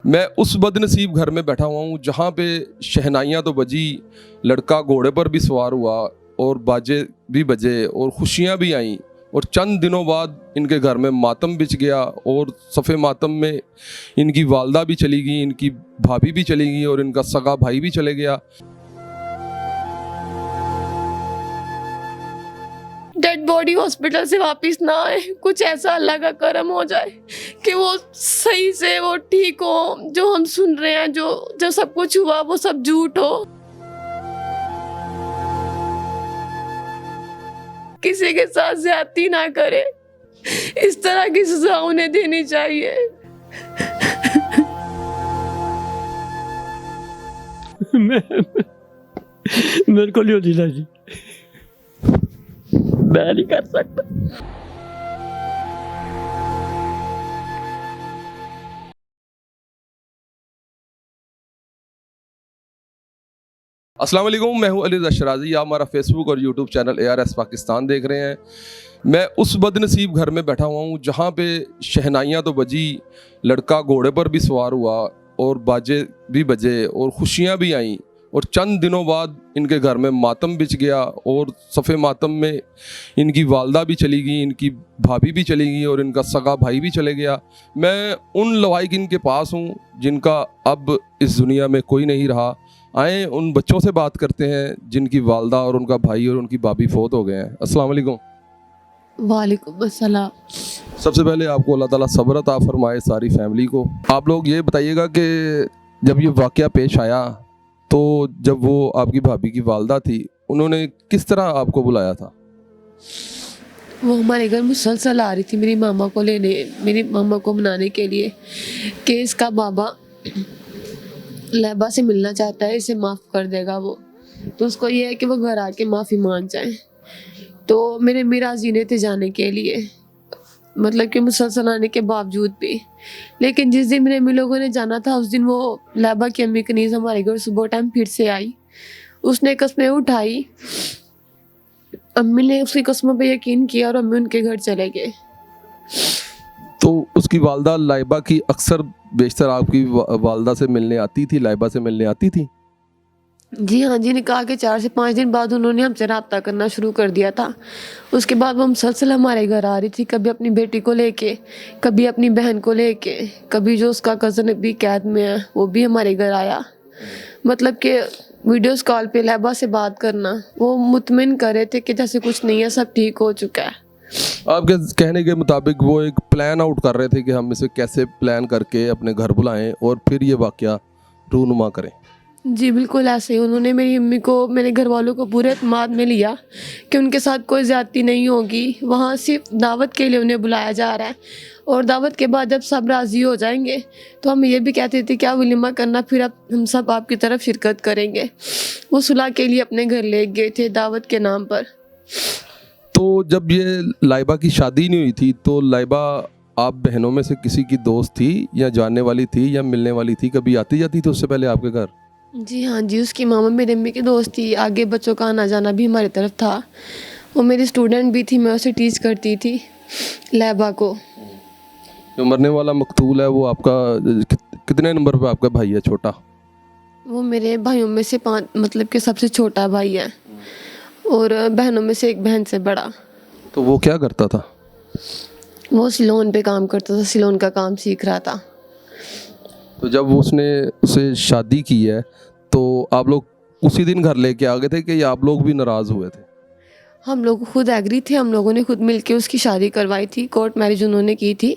मैं उस बदनसीब घर में बैठा हुआ हूँ जहाँ पे शहनाइयाँ तो बजी, लड़का घोड़े पर भी सवार हुआ और बाजे भी बजे और खुशियाँ भी आईं और चंद दिनों बाद इनके घर में मातम बिछ गया और सफ़े मातम में इनकी वालदा भी चली गई, इनकी भाभी भी चली गई और इनका सगा भाई भी चले गया। डेड बॉडी हॉस्पिटल से वापस ना आए, कुछ ऐसा अल्लाह का करम हो जाए कि वो सही से वो ठीक हो। जो हम सुन रहे हैं, जो सब कुछ हुआ वो सब झूठ हो। किसी के साथ ज्यादती ना करे, इस तरह की सजा उन्हें देनी चाहिए। मेरे को नहीं होती जी, मैं नहीं कर सकता। अस्सलाम वालेकुम, मैं हूं अली अशराजी। आप हमारा फेसबुक और यूट्यूब चैनल ARS पाकिस्तान देख रहे हैं। मैं उस बदनसीब घर में बैठा हुआ हूं जहां पे शहनाइयाँ तो बजी, लड़का घोड़े पर भी सवार हुआ और बाजे भी बजे और खुशियाँ भी आईं और चंद दिनों बाद इनके घर में मातम बिछ गया और सफ़े मातम में इनकी वालदा भी चली गई, इनकी भाभी भी चली गई और इनका सगा भाई भी चले गया। मैं उन लवाहिकीन के पास हूँ जिनका अब इस दुनिया में कोई नहीं रहा। आए उन बच्चों से बात करते हैं जिनकी वालदा और उनका भाई और उनकी भाभी फौत हो गए हैं। अस्सलाम वालेकुम। वालेकुम अस्सलाम। सबसे पहले आपको अल्लाह ताला सब्र अता फरमाए सारी फैमिली को। आप लोग ये बताइएगा कि जब ये वाक़या पेश आया तो जब वो आपकी भाभी की वालदा थी, उन्होंने किस तरह आपको बुलाया था? वो हमारे घर मुसलसल आ रही थी मेरी मामा को लेने, मेरी मामा को मनाने के लिए कि इसका बाबा लैबा से मिलना चाहता है, इसे माफ़ कर देगा वो। तो उसको ये है कि वो घर आके माफ़ी मांग जाए। तो मेरे मिराजी ने थे जाने के लिए, मतलब कि मुसलसल आने के बावजूद भी। लेकिन जिस दिन मेरे लोगों ने जाना था, उस दिन वो लैबा की अम्मी कनीज़ हमारे घर सुबह टाइम फिर से आई। उसने कस्में उठाई, अम्मी ने उसकी कस्मों पे यकीन किया और अम्मी उनके घर चले गए। तो उसकी वालदा लाइबा की अक्सर बेशतर आपकी वालदा से मिलने आती थी, लाइबा से मिलने आती थी? जी हाँ जी, निकाह के 4 से 5 दिन बाद उन्होंने हमसे रब्ता करना शुरू कर दिया था। उसके बाद वो मुसलसल हमारे घर आ रही थी, कभी अपनी बेटी को लेके, कभी अपनी बहन को लेके, कभी जो उसका कज़न भी कैद में है वो भी हमारे घर आया। मतलब कि वीडियोस कॉल पे लैबा से बात करना, वो मुतमिन कर रहे थे कि जैसे कुछ नहीं है, सब ठीक हो चुका है। आपके कहने के मुताबिक वो एक प्लान आउट कर रहे थे कि हम इसे कैसे प्लान करके अपने घर बुलाएं और फिर ये वाक़या रूनुमा करें। जी बिल्कुल ऐसे ही उन्होंने मेरी अम्मी को, मेरे घर वालों को पूरे एतमाद में लिया कि उनके साथ कोई ज़्यादती नहीं होगी। वहाँ सिर्फ दावत के लिए उन्हें बुलाया जा रहा है और दावत के बाद जब सब राज़ी हो जाएंगे तो हम ये भी कहते थे क्या वलीमा करना, फिर अब हम सब आपकी तरफ शिरकत करेंगे। वो सुलह के लिए अपने घर ले गए थे दावत के नाम पर। तो जब ये लाइबा की शादी नहीं हुई थी तो लाइबा आप बहनों में से किसी की दोस्त थी या जानने वाली थी या मिलने वाली थी? कभी आती जाती थी उससे पहले आपके घर? जी हाँ जी, उसकी मामा मेरे अम्मी की दोस्त थी। आगे बच्चों का आना जाना भी हमारी तरफ था। वो मेरी स्टूडेंट भी थी, मैं उसे टीच करती थी लैबा को। जो मरने वाला मकतूल है वो आपका कितने नंबर पे आपका भाई है छोटा? वो मेरे भाइयों में से 5, मतलब कि सबसे छोटा भाई है और बहनों में से एक बहन से बड़ा। तो वो क्या करता था? वो सिलोन पे काम करता था, सिलोन का काम सीख रहा था। तो जब उसने उसे शादी की है तो आप लोग उसी दिन घर लेके आ गए थे कि आप लोग भी नाराज़ हुए थे? हम लोग खुद एग्री थे, हम लोगों ने खुद मिलके उसकी शादी करवाई थी। कोर्ट मैरिज उन्होंने की थी।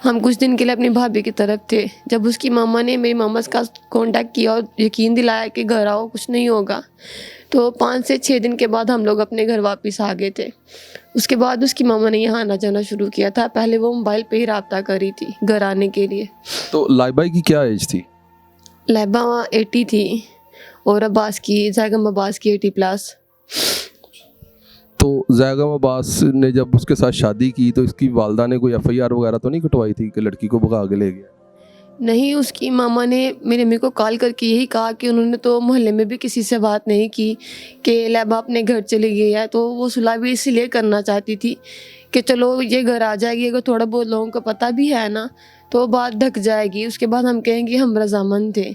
हम कुछ दिन के लिए अपनी भाभी की तरफ थे। जब उसकी मामा ने मेरी मामा का कांटेक्ट किया और यकीन दिलाया कि घर आओ, कुछ नहीं होगा, तो 5 से 6 दिन के बाद हम लोग अपने घर वापस आ गए थे। उसके बाद उसकी मामा ने यहाँ आना जाना शुरू किया था। पहले वो मोबाइल पे ही रब्ता कर रही थी घर आने के लिए। तो लाइबा की क्या एज थी? लैबा 80 थी और अब्बास की, जैगम अब्बास की 80+। तो जैगम अब्बास ने जब उसके साथ शादी की तो इसकी वालदा ने कोई FIR वगैरह तो नहीं कटवाई थी कि लड़की को भगा के ले गया? नहीं, उसकी मामा ने मेरी अम्मी को कॉल करके यही कहा कि उन्होंने तो मोहल्ले में भी किसी से बात नहीं की कि लैबा अपने घर चली गई है, तो वो सुलह भी इसीलिए करना चाहती थी कि चलो ये घर आ जाएगी, अगर थोड़ा बहुत लोगों को पता भी है ना तो बात ढक जाएगी, उसके बाद हम कहेंगे हम रजामंद थे।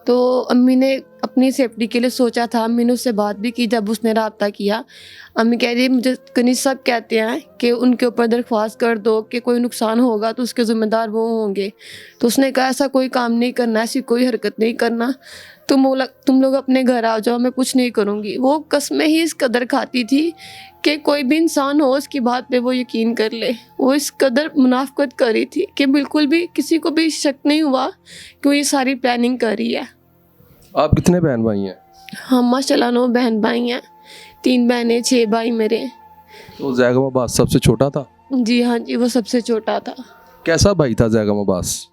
तो अम्मी ने अपनी सेफ्टी के लिए सोचा था। अम्मी ने उससे बात भी की जब उसने राब्ता किया। अम्मी कह रही है मुझे कहीं सब कहते हैं कि उनके ऊपर दरख्वास्त कर दो कि कोई नुकसान होगा तो उसके ज़िम्मेदार वो होंगे। तो उसने कहा ऐसा कोई काम नहीं करना, ऐसी कोई हरकत नहीं करना, तुम लोग अपने घर आ जाओ, मैं कुछ नहीं करूँगी। वो कसमें ही इस कदर खाती थी कि कोई भी इंसान हो उसकी बात पे वो यकीन कर ले। वो इस कदर मुनाफकत करी थी कि बिल्कुल भी किसी को भी शक नहीं हुआ कि वो ये सारी प्लानिंग कर रही है। आप कितने बहन भाई हैं? हम माशाल्लाह 9 बहन भाई हैं, 3 बहनें 6 भाई मेरे। तो जैगम अब्बास सबसे छोटा था? जी हाँ जी, वो सबसे छोटा था। कैसा भाई था जैगम अब्बास?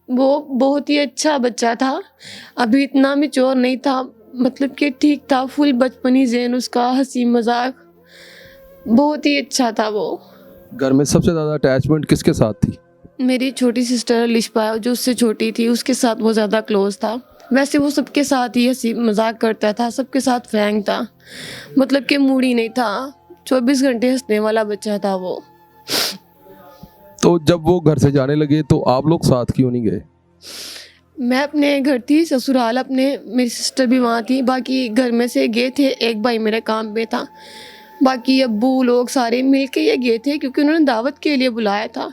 वो बहुत ही अच्छा बच्चा था, अभी इतना मैच्योर नहीं था, मतलब कि ठीक था, फुल बचपनी ज़हन उसका, हंसी मजाक, बहुत ही अच्छा था वो। घर में सबसे ज़्यादा अटैचमेंट किसके साथ थी? मेरी छोटी सिस्टर लिशपा जो उससे छोटी थी, उसके साथ वो ज़्यादा क्लोज था। वैसे वो सबके साथ ही हंसी मजाक करता था, सबके साथ फ्रैंक था, मतलब कि मूडी नहीं था, 24 घंटे हंसने वाला बच्चा था वो। तो जब वो घर से जाने लगे तो आप लोग साथ क्यों नहीं गए? मैं अपने घर थी, ससुराल अपने, मेरी सिस्टर भी वहाँ थी, बाकी घर में से गए थे, एक भाई मेरे काम पे था, बाकी अब्बू लोग सारे मिल के ये गए थे क्योंकि उन्होंने दावत के लिए बुलाया था।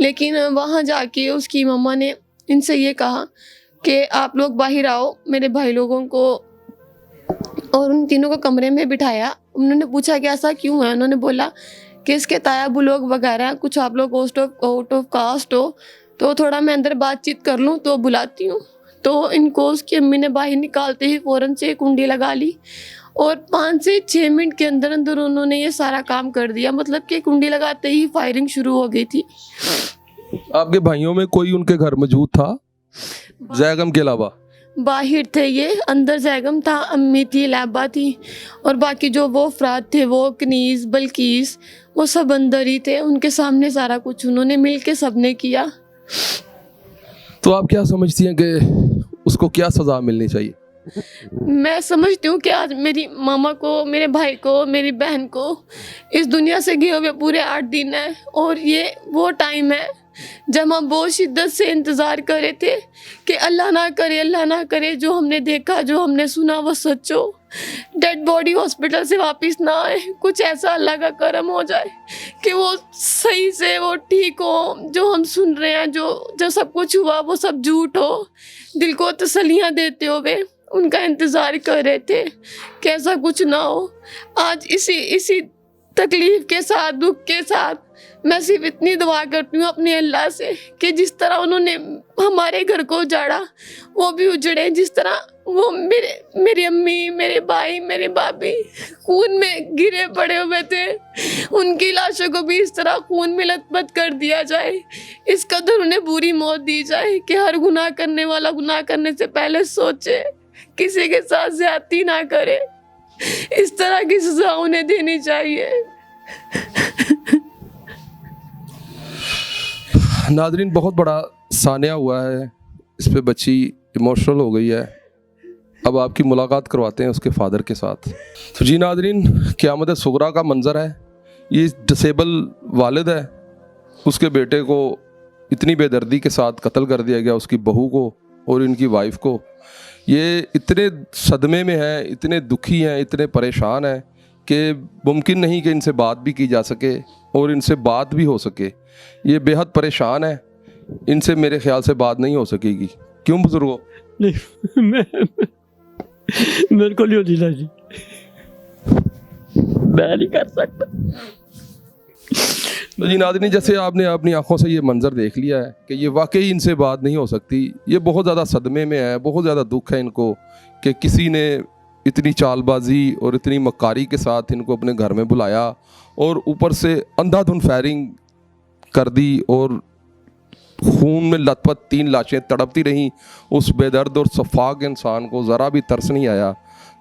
लेकिन वहाँ जाके उसकी मम्मा ने इनसे ये कहा कि आप लोग बाहर आओ, मेरे भाई लोगों को और उन तीनों को कमरे में बिठाया। उन्होंने पूछा कि ऐसा क्यों है, उन्होंने बोला कि इसके तायाबू लोग वगैरह कुछ आप लोग आउट ऑफ कास्ट हो तो थोड़ा मैं अंदर बातचीत कर लूँ तो बुलाती हूँ। तो इनको उसकी अम्मी ने बाहर निकालते ही फ़ौरन से कुंडी लगा ली और 5 से 6 मिनट के अंदर अंदर उन्होंने ये सारा काम कर दिया, मतलब कि कुंडी लगाते ही फायरिंग शुरू हो गई थी। आपके भाइयों में कोई उनके घर मौजूद था जैगम के अलावा? बाहर थे ये, अंदर जैगम था, अम्मी थी, लैबा थी, और बाकी जो वो अफराद थे, वो कनीज़, बल्कीस, वो सब अंदर ही थे। उनके सामने सारा कुछ उन्होंने मिल के सब ने किया। तो आप क्या समझती हैं कि उसको क्या सज़ा मिलनी चाहिए? मैं समझती हूँ कि आज मेरी मामा को, मेरे भाई को, मेरी बहन को इस दुनिया से गए हुए पूरे 8 दिन है, और ये वो टाइम है जब हम बहुत शिद्दत से इंतज़ार कर रहे थे कि अल्लाह ना करे जो हमने देखा, जो हमने सुना वो सच हो, डेड बॉडी हॉस्पिटल से वापस ना आए, कुछ ऐसा अल्लाह का करम हो जाए कि वो सही से वो ठीक हो। जो हम सुन रहे हैं, जो सब कुछ हुआ वो सब झूठ हो, दिल को तसल्लियाँ देते हुए उनका इंतज़ार कर रहे थे कि ऐसा कुछ ना हो। आज इसी तकलीफ़ के साथ, दुख के साथ मैं सिर्फ इतनी दुआ करती हूँ अपने अल्लाह से कि जिस तरह उन्होंने हमारे घर को उजाड़ा वो भी उजड़े, जिस तरह वो मेरी अम्मी, मेरे भाई, मेरे भाभी खून में गिरे पड़े हुए थे, उनकी लाशों को भी इस तरह खून में लथपथ कर दिया जाए, इस कदर उन्हें बुरी मौत दी जाए कि हर गुनाह करने वाला गुनाह करने से पहले सोचे, किसी के साथ ज्यादती ना करे। इस तरह की सजा उन्हें देनी चाहिए। नादरीन, बहुत बड़ा सानिया हुआ है, इस पे बच्ची इमोशनल हो गई है। अब आपकी मुलाकात करवाते हैं उसके फादर के साथ। तो जी नादरीन, क़यामत सुगरा का मंज़र है। ये डिसेबल वालिद है, उसके बेटे को इतनी बेदर्दी के साथ कत्ल कर दिया गया, उसकी बहू को और इनकी वाइफ को। ये इतने सदमे में हैं, इतने दुखी हैं, इतने परेशान हैं कि मुमकिन नहीं कि इनसे बात भी की जा सके और इनसे बात भी हो सके। ये बेहद परेशान है, इनसे मेरे ख्याल से बात नहीं हो सकेगी। क्यों बुजुर्गो? नहीं, मेरे को नहीं होती ना जी, मैं नहीं कर सकता। तो जी नाज़रीन, जैसे आपने अपनी आंखों से ये मंज़र देख लिया है कि ये वाकई इनसे बात नहीं हो सकती। ये बहुत ज़्यादा सदमे में है, बहुत ज़्यादा दुख है इनको कि किसी ने इतनी चालबाजी और इतनी मक्कारी के साथ इनको अपने घर में बुलाया और ऊपर से अंधाधुंध फायरिंग कर दी और खून में लथपथ 3 लाशें तड़पती रहीं। उस बेदर्द और सफाक इंसान को ज़रा भी तरस नहीं आया,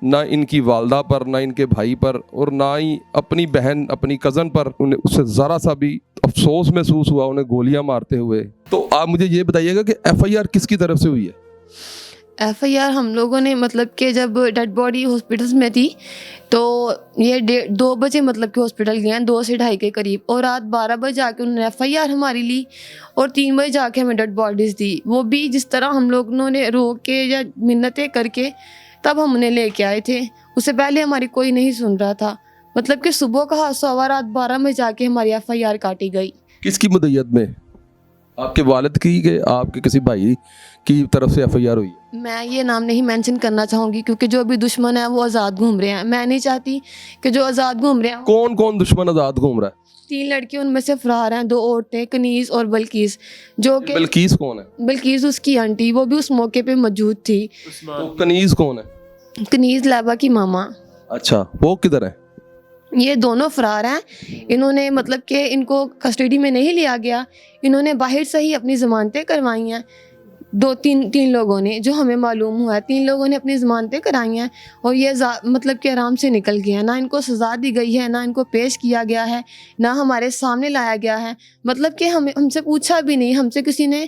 ना इनकी वालदा पर, ना इनके भाई पर, और ना ही अपनी बहन, अपनी कज़न पर उन्हें उससे ज़रा सा भी अफसोस महसूस हुआ उन्हें गोलियां मारते हुए। तो आप मुझे ये बताइएगा कि एफआईआर किसकी तरफ से हुई है? एफआईआर हम लोगों ने मतलब कि जब डेड बॉडी हॉस्पिटल में थी तो ये 2 बजे मतलब कि हॉस्पिटल गए हैं, 2 से 2:30 के करीब, और रात 12 बजे जाके उन्होंने एफआईआर हमारी ली और 3 बजे जाके हमें डेड बॉडीज़ दी। वो भी जिस तरह हम लोगों ने रो के या मिन्नतें करके तब हम उन्हें लेके आए थे, उससे पहले हमारी कोई नहीं सुन रहा था। मतलब कि सुबह का हादसा हुआ, रात 12 में जाके हमारी एफआईआर काटी गई। किसकी मदयत में? आपके वालिद की कि आपके किसी भाई की तरफ से एफआईआर हुई है? मैं ये नाम नहीं मेंशन करना चाहूँगी क्योंकि जो भी दुश्मन है वो आज़ाद घूम रहे हैं। मैं नहीं चाहती कि जो आज़ाद घूम रहे हैं। कौन कौन दुश्मन आज़ाद घूम रहा है? 3 लड़के उनमें से फरार हैं, 2 औरतें, कनीज़ और बल्कीस, जो कि बल्कीस कौन है? बल्कीस उसकी आंटी, वो भी उस मौके पे मौजूद थी। तो कनीज कौन है? कनीज़ लैबा की मामा। अच्छा, वो किधर है? ये दोनों फरार हैं। इन्होंने मतलब कि इनको कस्टडी में नहीं लिया गया, इन्होंने बाहर से ही अपनी ज़मानतें करवाई हैं। 2-3 लोगों ने, जो हमें मालूम हुआ है, 3 लोगों ने अपनी ज़मानतें कराई हैं और ये मतलब कि आराम से निकल गए हैं। ना इनको सज़ा दी गई है, ना इनको पेश किया गया है, ना हमारे सामने लाया गया है। मतलब कि हमसे पूछा भी नहीं, हमसे किसी ने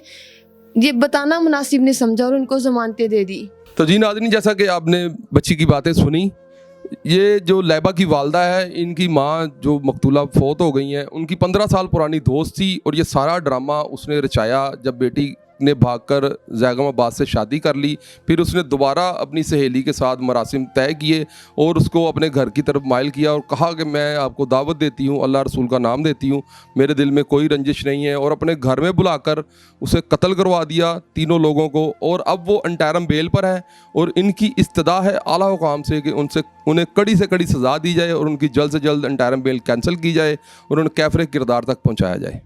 ये बताना मुनासिब नहीं समझा और उनको ज़मानतें दे दी। तो जी नाज़रीन, जैसा कि आपने बच्ची की बातें सुनी, ये जो लैबा की वालदा है, इनकी माँ जो मकतूला फौत हो गई हैं, उनकी 15 साल पुरानी दोस्त थी और ये सारा ड्रामा उसने रचाया जब बेटी ने भागकर जैगमाबाद से शादी कर ली। फिर उसने दोबारा अपनी सहेली के साथ मरासिम तय किए और उसको अपने घर की तरफ माइल किया और कहा कि मैं आपको दावत देती हूँ, अल्लाह रसूल का नाम देती हूँ, मेरे दिल में कोई रंजिश नहीं है, और अपने घर में बुलाकर उसे कत्ल करवा दिया तीनों लोगों को। और अब वो अंटरम बेल पर है और इनकी इस्तदा है आला हुकाम से कि उन्हें कड़ी से कड़ी सज़ा दी जाए और उनकी जल्द से जल्द अंटरम बेल कैंसिल की जाए और उन्हें कैफरे किरदार तक पहुँचाया जाए।